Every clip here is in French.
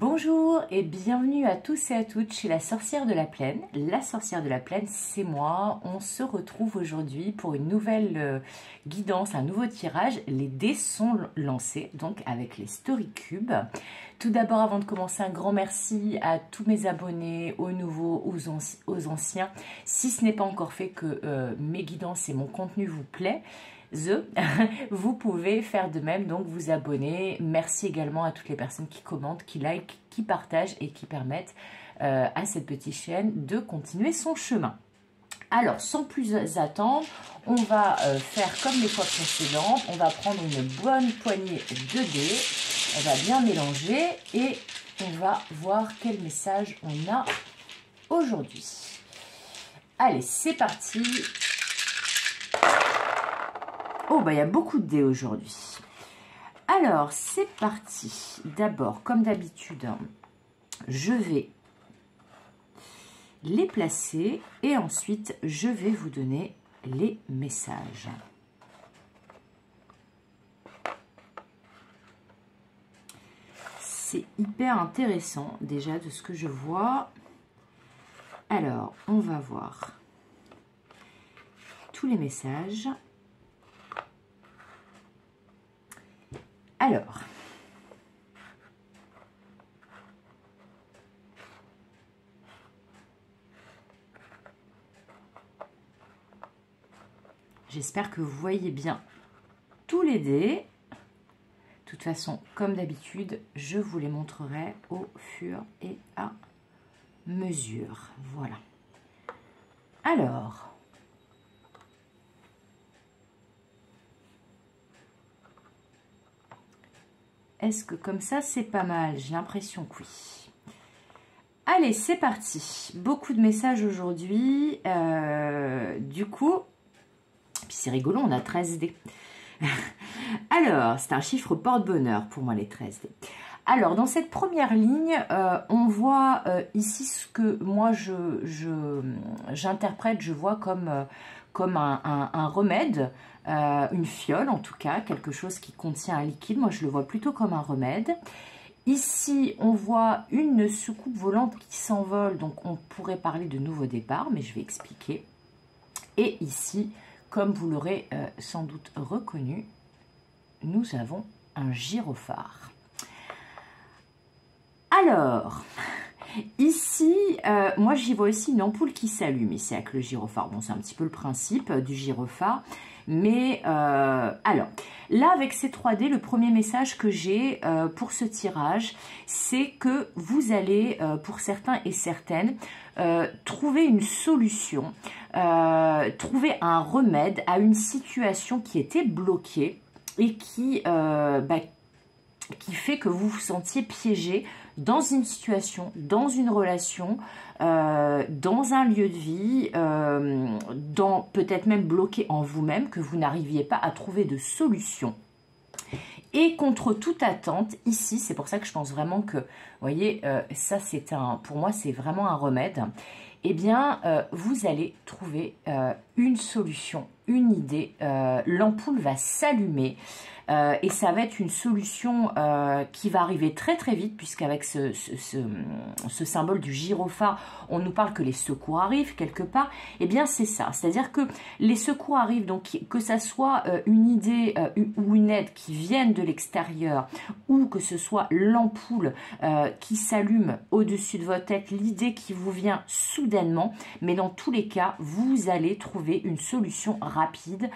Bonjour et bienvenue à tous et à toutes chez la Sorcière de la Plaine. La Sorcière de la Plaine, c'est moi. On se retrouve aujourd'hui pour une nouvelle guidance, un nouveau tirage. Les dés sont lancés, donc avec les Story Cubes. Tout d'abord, avant de commencer, un grand merci à tous mes abonnés, aux nouveaux, aux anciens. Si ce n'est pas encore fait, que mes guidances et mon contenu vous plaît, vous pouvez faire de même, donc vous abonner. Merci également à toutes les personnes qui commentent, qui likent, qui partagent et qui permettent à cette petite chaîne de continuer son chemin. Alors, sans plus attendre, on va faire comme les fois précédentes. On va prendre une bonne poignée de dés, on va bien mélanger et on va voir quel message on a aujourd'hui. Allez, c'est parti. Oh, bah il y a beaucoup de dés aujourd'hui. Alors, c'est parti. D'abord, comme d'habitude, je vais les placer et ensuite, je vais vous donner les messages. C'est hyper intéressant déjà de ce que je vois. Alors, on va voir tous les messages. Alors, j'espère que vous voyez bien tous les dés. De toute façon, comme d'habitude, je vous les montrerai au fur et à mesure. Voilà. Alors, est-ce que comme ça, c'est pas mal? J'ai l'impression que oui. Allez, c'est parti. Beaucoup de messages aujourd'hui. Du coup, puis c'est rigolo, on a 13 dés. Alors, c'est un chiffre porte-bonheur pour moi, les 13 dés. Alors, dans cette première ligne, on voit ici ce que moi, j'interprète, je vois comme un remède, une fiole en tout cas, quelque chose qui contient un liquide. Moi, je le vois plutôt comme un remède. Ici, on voit une soucoupe volante qui s'envole, donc on pourrait parler de nouveau départ, mais je vais expliquer. Et ici, comme vous l'aurez sans doute reconnu, nous avons un gyrophare. Alors, ici, moi j'y vois aussi une ampoule qui s'allume ici avec le gyrophare. Bon, c'est un petit peu le principe du gyrophare. Mais alors, là avec ces 3D, le premier message que j'ai pour ce tirage, c'est que vous allez, pour certains et certaines, trouver une solution, trouver un remède à une situation qui était bloquée et qui fait que vous vous sentiez piégé dans une situation, dans une relation, dans un lieu de vie, peut-être même bloqué en vous-même, que vous n'arriviez pas à trouver de solution. Et contre toute attente, ici, c'est pour ça que je pense vraiment que, vous voyez, ça c'est pour moi c'est vraiment un remède. Eh bien, vous allez trouver une solution, une idée. L'ampoule va s'allumer. Et ça va être une solution qui va arriver très très vite, puisqu'avec ce symbole du gyrophare, on nous parle que les secours arrivent quelque part. Eh bien c'est ça, c'est-à-dire que les secours arrivent, donc que ça soit une idée ou une aide qui vienne de l'extérieur, ou que ce soit l'ampoule qui s'allume au-dessus de votre tête, l'idée qui vous vient soudainement, mais dans tous les cas, vous allez trouver une solution rapide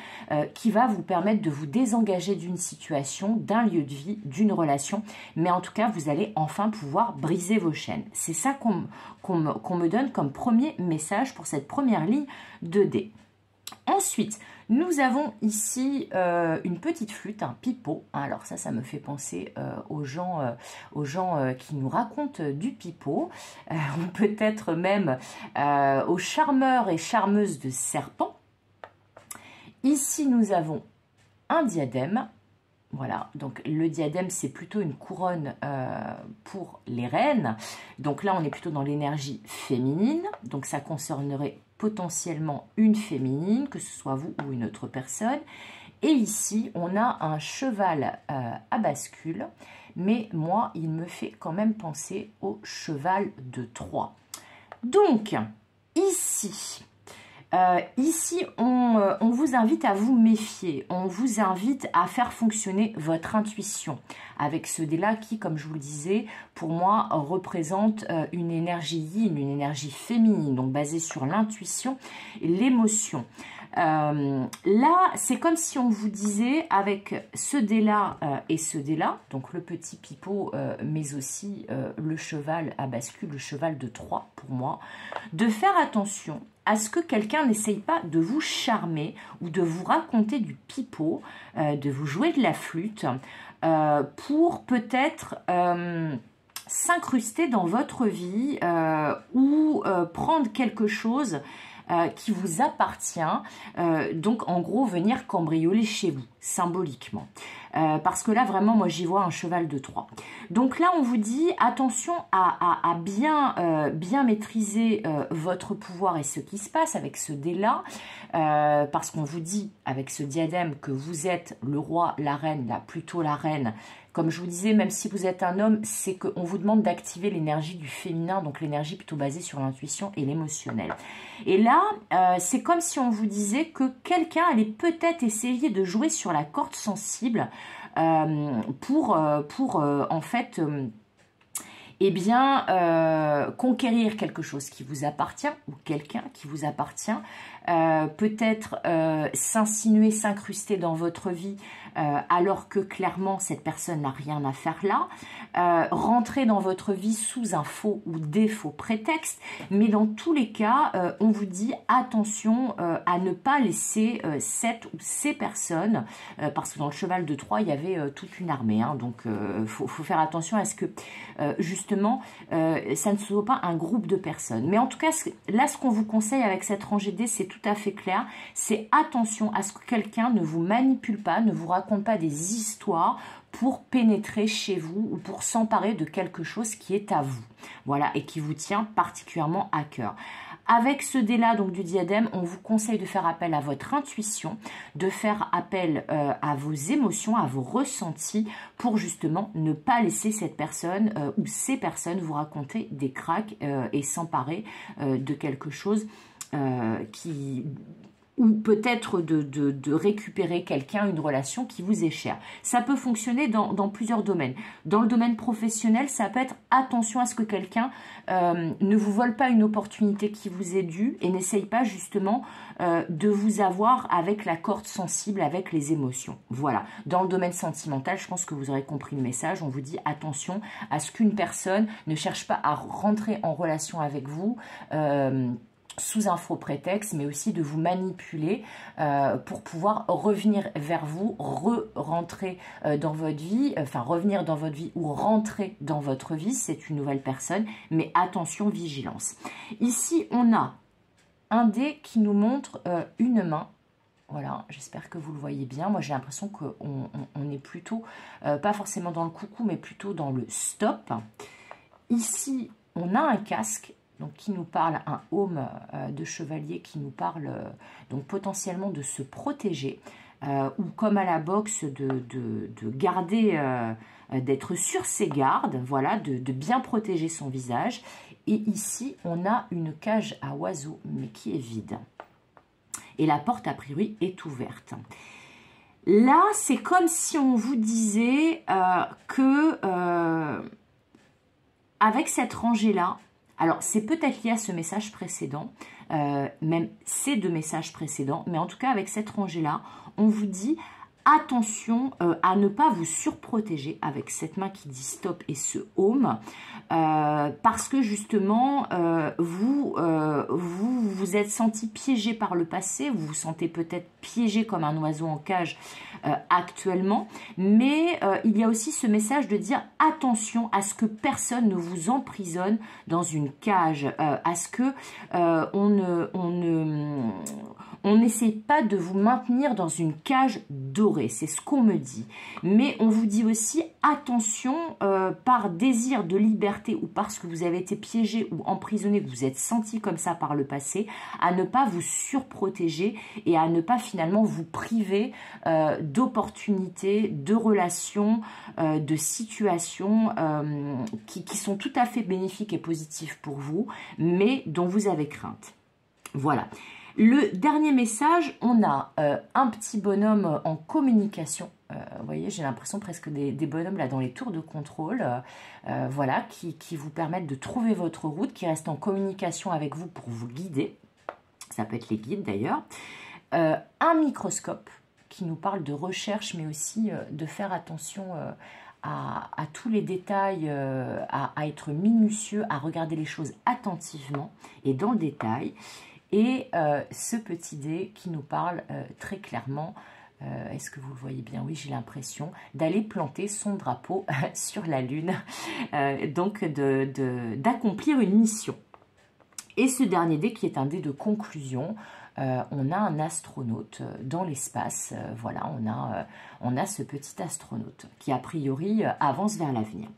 qui va vous permettre de vous désengager d'une situation, d'un lieu de vie, d'une relation, mais en tout cas vous allez enfin pouvoir briser vos chaînes. C'est ça qu'on me donne comme premier message pour cette première ligne de dés. Ensuite, nous avons ici une petite flûte, un pipeau. Alors ça me fait penser aux gens qui nous racontent du pipeau, ou peut-être même aux charmeurs et charmeuses de serpents. Ici, nous avons un diadème. Voilà, donc le diadème, c'est plutôt une couronne pour les reines. Donc là, on est plutôt dans l'énergie féminine. Donc ça concernerait potentiellement une féminine, que ce soit vous ou une autre personne. Et ici, on a un cheval à bascule, mais moi, il me fait quand même penser au cheval de Troie. Donc, ici, on vous invite à vous méfier, on vous invite à faire fonctionner votre intuition avec ce dé-là qui, comme je vous le disais, pour moi, représente une énergie yin, une énergie féminine, donc basée sur l'intuition et l'émotion. Là, c'est comme si on vous disait, avec ce dé-là et ce dé-là, donc le petit pipeau, mais aussi le cheval à bascule, le cheval de Troie pour moi, de faire attention à ce que quelqu'un n'essaye pas de vous charmer ou de vous raconter du pipeau, de vous jouer de la flûte, pour peut-être s'incruster dans votre vie ou prendre quelque chose qui vous appartient, donc en gros venir cambrioler chez vous, symboliquement. Parce que là vraiment moi j'y vois un cheval de Troie. Donc là on vous dit attention à bien maîtriser votre pouvoir et ce qui se passe avec ce dé là, parce qu'on vous dit avec ce diadème que vous êtes le roi, la reine, là plutôt la reine. Comme je vous disais, même si vous êtes un homme, c'est qu'on vous demande d'activer l'énergie du féminin, donc l'énergie plutôt basée sur l'intuition et l'émotionnel. Et là, c'est comme si on vous disait que quelqu'un allait peut-être essayer de jouer sur la corde sensible pour en fait... eh bien, conquérir quelque chose qui vous appartient ou quelqu'un qui vous appartient, peut-être s'insinuer, s'incruster dans votre vie alors que clairement cette personne n'a rien à faire là, rentrer dans votre vie sous un faux ou des faux prétextes, mais dans tous les cas, on vous dit attention à ne pas laisser cette ou ces personnes, parce que dans le cheval de Troie, il y avait toute une armée, hein, donc faut faire attention à ce que justement, ça ne soit pas un groupe de personnes. Mais en tout cas, là, ce qu'on vous conseille avec cette rangée de dés, c'est tout à fait clair, c'est attention à ce que quelqu'un ne vous manipule pas, ne vous raconte pas des histoires pour pénétrer chez vous ou pour s'emparer de quelque chose qui est à vous, voilà, et qui vous tient particulièrement à cœur. Avec ce dé-là, donc du diadème, on vous conseille de faire appel à votre intuition, de faire appel à vos émotions, à vos ressentis, pour justement ne pas laisser cette personne ou ces personnes vous raconter des cracks et s'emparer de quelque chose ou peut-être de récupérer quelqu'un, une relation qui vous est chère. Ça peut fonctionner dans plusieurs domaines. Dans le domaine professionnel, ça peut être attention à ce que quelqu'un ne vous vole pas une opportunité qui vous est due et n'essaye pas justement de vous avoir avec la corde sensible, avec les émotions. Voilà. Dans le domaine sentimental, je pense que vous aurez compris le message. On vous dit attention à ce qu'une personne ne cherche pas à rentrer en relation avec vous, sous un faux prétexte, mais aussi de vous manipuler pour pouvoir revenir vers vous, re-rentrer dans votre vie, enfin revenir dans votre vie ou rentrer dans votre vie, c'est une nouvelle personne, mais attention, vigilance. Ici, on a un dé qui nous montre une main. Voilà, j'espère que vous le voyez bien. Moi, j'ai l'impression qu'on est plutôt, pas forcément dans le coucou, mais plutôt dans le stop. Ici, on a un casque, donc qui nous parle, un aume de chevalier qui nous parle donc potentiellement de se protéger, ou comme à la boxe de garder, d'être sur ses gardes, voilà, de bien protéger son visage. Et ici, on a une cage à oiseaux, mais qui est vide. Et la porte, a priori, est ouverte. Là, c'est comme si on vous disait que avec cette rangée-là, alors, c'est peut-être lié à ce message précédent, même ces deux messages précédents, mais en tout cas, avec cette rangée-là, on vous dit attention à ne pas vous surprotéger avec cette main qui dit stop et ce home, parce que justement, vous vous êtes senti piégé par le passé, vous vous sentez peut-être piégé comme un oiseau en cage actuellement, mais il y a aussi ce message de dire attention à ce que personne ne vous emprisonne dans une cage, à ce que on on n'essaie pas de vous maintenir dans une cage dorée, c'est ce qu'on me dit. Mais on vous dit aussi, attention, par désir de liberté ou parce que vous avez été piégé ou emprisonné, que vous êtes senti comme ça par le passé, à ne pas vous surprotéger et à ne pas finalement vous priver d'opportunités, de relations, de situations qui sont tout à fait bénéfiques et positives pour vous, mais dont vous avez crainte. Voilà. Le dernier message, on a un petit bonhomme en communication. Vous voyez, j'ai l'impression presque des bonhommes là dans les tours de contrôle, voilà, qui vous permettent de trouver votre route, qui restent en communication avec vous pour vous guider. Ça peut être les guides d'ailleurs. Un microscope qui nous parle de recherche, mais aussi de faire attention à tous les détails, à être minutieux, à regarder les choses attentivement et dans le détail. Et ce petit dé qui nous parle très clairement, est-ce que vous le voyez bien? Oui, j'ai l'impression d'aller planter son drapeau sur la Lune, donc d'accomplir une mission. Et ce dernier dé qui est un dé de conclusion, on a un astronaute dans l'espace, voilà, on a ce petit astronaute qui a priori avance vers l'avenir.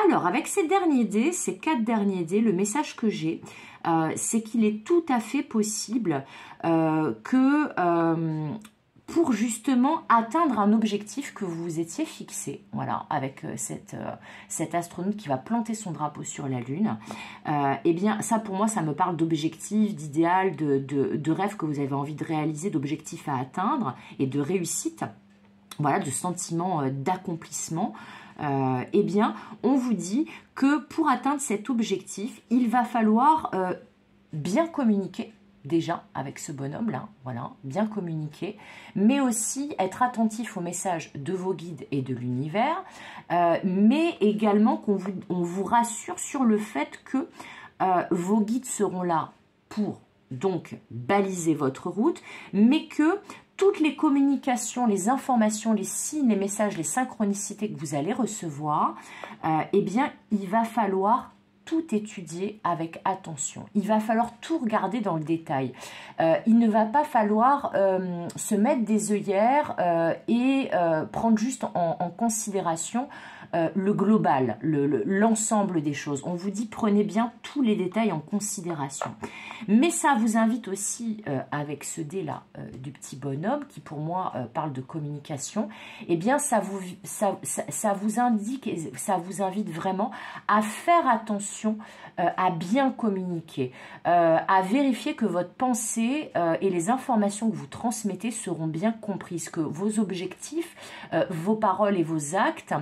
Alors, avec ces derniers dés, ces 4 derniers dés, le message que j'ai, c'est qu'il est tout à fait possible que pour justement atteindre un objectif que vous vous étiez fixé, voilà, avec cet astronaute qui va planter son drapeau sur la Lune, eh bien, ça pour moi, ça me parle d'objectifs, d'idéal, de rêves que vous avez envie de réaliser, d'objectifs à atteindre et de réussite, voilà, de sentiments d'accomplissement. Eh bien, on vous dit que pour atteindre cet objectif, il va falloir bien communiquer déjà avec ce bonhomme-là, voilà, bien communiquer, mais aussi être attentif aux messages de vos guides et de l'univers, mais également qu'on vous rassure sur le fait que vos guides seront là pour donc baliser votre route, mais que toutes les communications, les informations, les signes, les messages, les synchronicités que vous allez recevoir, eh bien, il va falloir tout étudier avec attention. Il va falloir tout regarder dans le détail. Il ne va pas falloir se mettre des œillères et prendre juste en considération le global, l'ensemble des choses. On vous dit prenez bien tous les détails en considération. Mais ça vous invite aussi, avec ce dé-là du petit bonhomme, qui pour moi parle de communication, eh bien ça vous indique, ça vous invite vraiment à faire attention, à bien communiquer, à vérifier que votre pensée et les informations que vous transmettez seront bien comprises, que vos objectifs, vos paroles et vos actes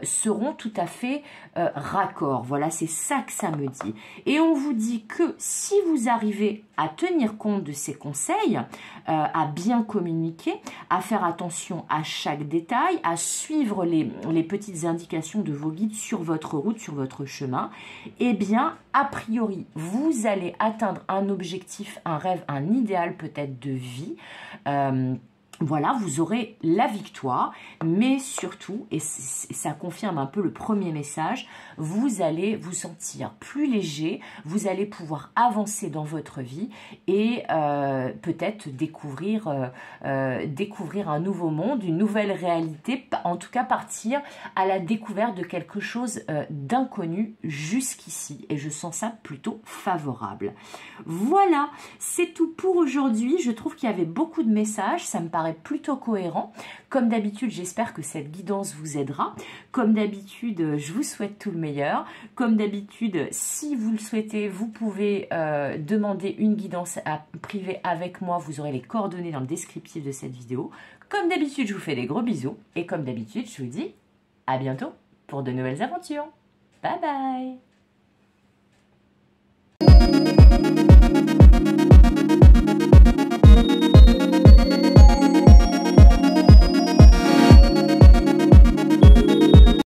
seront tout à fait raccords. Voilà, c'est ça que ça me dit. Et on vous dit que si vous arrivez à tenir compte de ces conseils, à bien communiquer, à faire attention à chaque détail, à suivre les petites indications de vos guides sur votre route, sur votre chemin, eh bien, a priori, vous allez atteindre un objectif, un rêve, un idéal peut-être de vie. Voilà, vous aurez la victoire, mais surtout, et ça confirme un peu le premier message, vous allez vous sentir plus léger, vous allez pouvoir avancer dans votre vie et peut-être découvrir un nouveau monde, une nouvelle réalité, en tout cas partir à la découverte de quelque chose d'inconnu jusqu'ici. Et je sens ça plutôt favorable. Voilà, c'est tout pour aujourd'hui. Je trouve qu'il y avait beaucoup de messages, ça me paraît plutôt cohérent. Comme d'habitude, j'espère que cette guidance vous aidera. Comme d'habitude, je vous souhaite tout le meilleur. Comme d'habitude, si vous le souhaitez, vous pouvez demander une guidance privée avec moi. Vous aurez les coordonnées dans le descriptif de cette vidéo. Comme d'habitude, je vous fais des gros bisous. Et comme d'habitude, je vous dis à bientôt pour de nouvelles aventures. Bye bye!